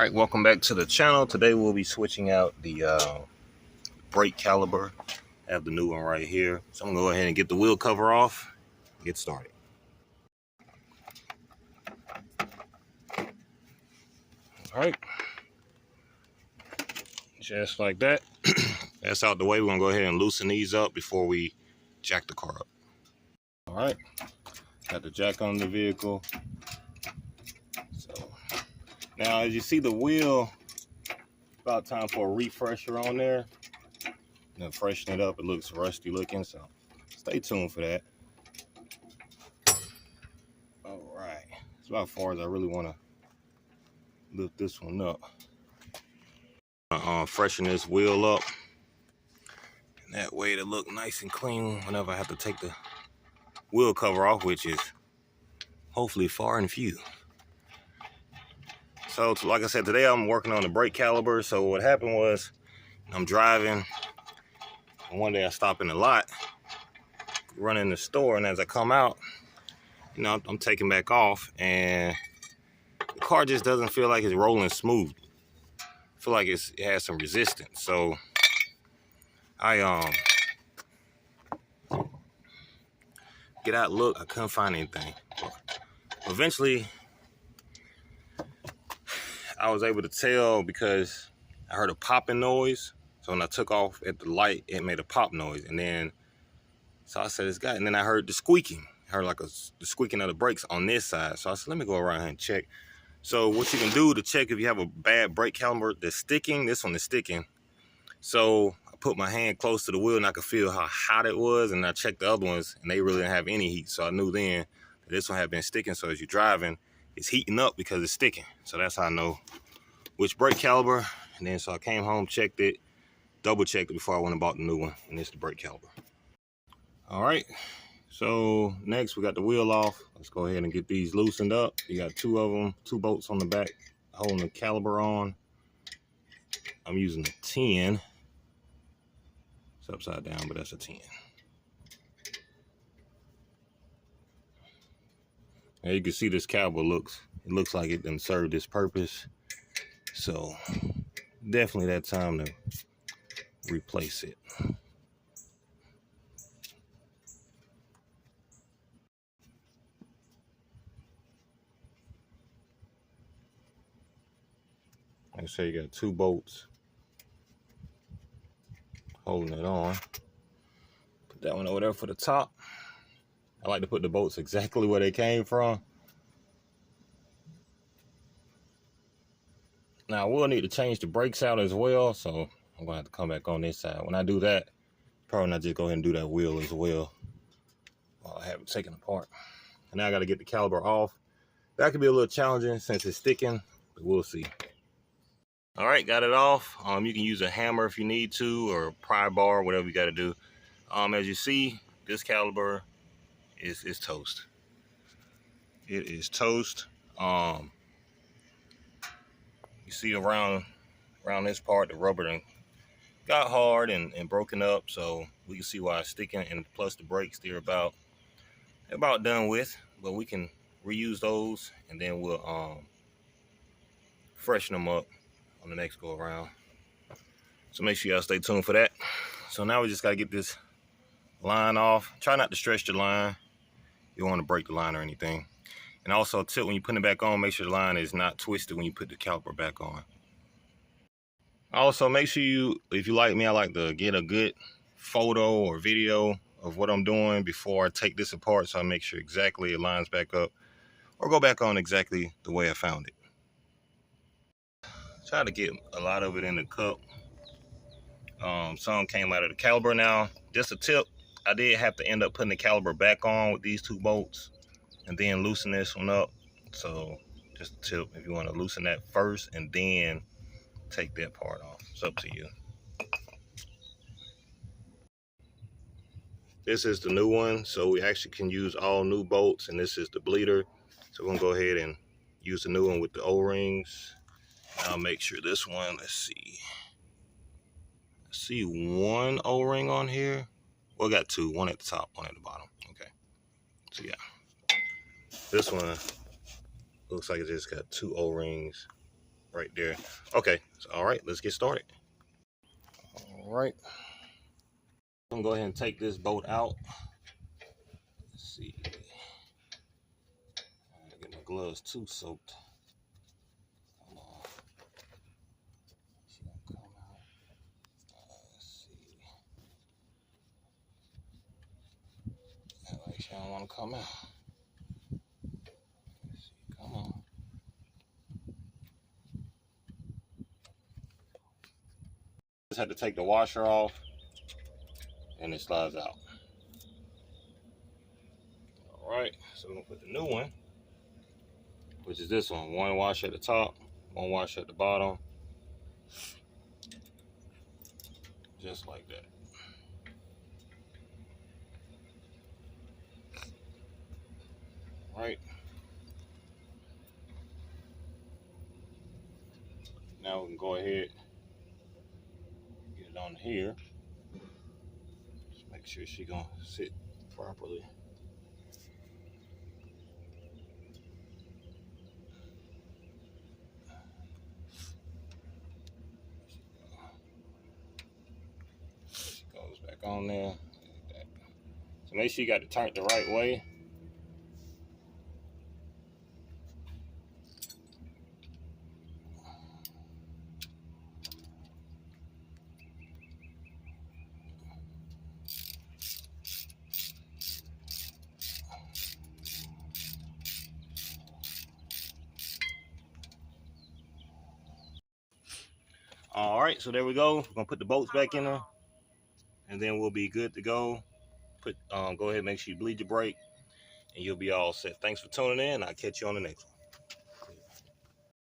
All right, welcome back to the channel. Today we'll be switching out the brake caliper. I have the new one right here. So I'm gonna go ahead and get the wheel cover off and get started. All right, just like that. That's out the way. We're gonna go ahead and loosen these up before we jack the car up. All right, got the jack on the vehicle. So now as you see the wheel, about time for a refresher on there. And freshen it up. It looks rusty looking, so stay tuned for that. All right, it's about as far as I really want to lift this one up. Freshen this wheel up, and that way it'll look nice and clean whenever I have to take the wheel cover off, which is hopefully far and few. So like I said, today I'm working on the brake caliper. So what happened was I'm driving, and one day I stop in the lot, run in the store, and as I come out, you know, I'm taking back off, and the car just doesn't feel like it's rolling smooth. I feel like it has some resistance. So I get out, look, I couldn't find anything. Eventually I was able to tell because I heard a popping noise. So when I took off at the light, it made a pop noise. And then, so I said, it's got, and then I heard the squeaking. I heard like the squeaking of the brakes on this side. So I said, let me go around here and check. So what you can do to check if you have a bad brake caliper that's sticking, this one is sticking. So I put my hand close to the wheel and I could feel how hot it was. And I checked the other ones and they really didn't have any heat. So I knew then that this one had been sticking. So as you're driving, it's heating up because it's sticking. So that's how I know which brake caliper. And then so I came home, checked it, double checked it before I went and bought the new one. And it's the brake caliper. All right. So next we got the wheel off. Let's go ahead and get these loosened up. You got two of them, two bolts on the back holding the caliper on. I'm using a 10. It's upside down, but that's a 10. Now you can see this caliper looks like it done served its purpose. So definitely that time to replace it. Like I say, you got two bolts holding it on. Put that one over there for the top. I like to put the bolts exactly where they came from. Now I will need to change the brakes out as well, so I'm gonna have to come back on this side. When I do that, probably not just go ahead and do that wheel as well while I have it taken apart. And now I gotta get the caliper off. That could be a little challenging since it's sticking, but we'll see. All right, got it off. You can use a hammer if you need to, or a pry bar, whatever you gotta do. As you see, this caliper is toast. It is toast. You see around this part, the rubber done got hard and broken up, so we can see why it's sticking. And plus the brakes, they're about done with, but we can reuse those, and then we'll freshen them up on the next go around. So make sure y'all stay tuned for that. So now we just gotta get this line off. Try not to stretch the line. You don't want to break the line or anything. And also tip, when you put it back on, make sure the line is not twisted when you put the caliper back on. Also, make sure you, if you like me, I like to get a good photo or video of what I'm doing before I take this apart, so I make sure exactly it lines back up or go back on exactly the way I found it. Try to get a lot of it in the cup. Some came out of the caliper. Now, just a tip, I did have to end up putting the caliper back on with these two bolts and then loosen this one up. So just a tip, if you want to loosen that first and then take that part off, it's up to you. This is the new one, so we actually can use all new bolts, and this is the bleeder. So we're gonna go ahead and use the new one with the O-rings. I'll make sure this one, let's see. I see one O-ring on here. Well, I got two, one at the top, one at the bottom. Okay, so yeah. This one looks like it just got two O-rings right there. Okay, so, all right, let's get started. All right, I'm gonna go ahead and take this boat out. Let's see, I get my gloves too soaked. Come on. She gonna come out. Let's see. Like she don't want to come out. Let's see. Come on. Just had to take the washer off, and it slides out. All right, so we're gonna put the new one, which is this one. One wash at the top, one wash at the bottom, just like that. All right. Now we can go ahead and get it on here. Just make sure she gonna sit properly. She goes back on there. Like that. So make sure you got it turned the right way. All right, so there we go. We're gonna put the bolts back in there, and then we'll be good to go. Go ahead and make sure you bleed your brake, and you'll be all set. Thanks for tuning in. I'll catch you on the next one.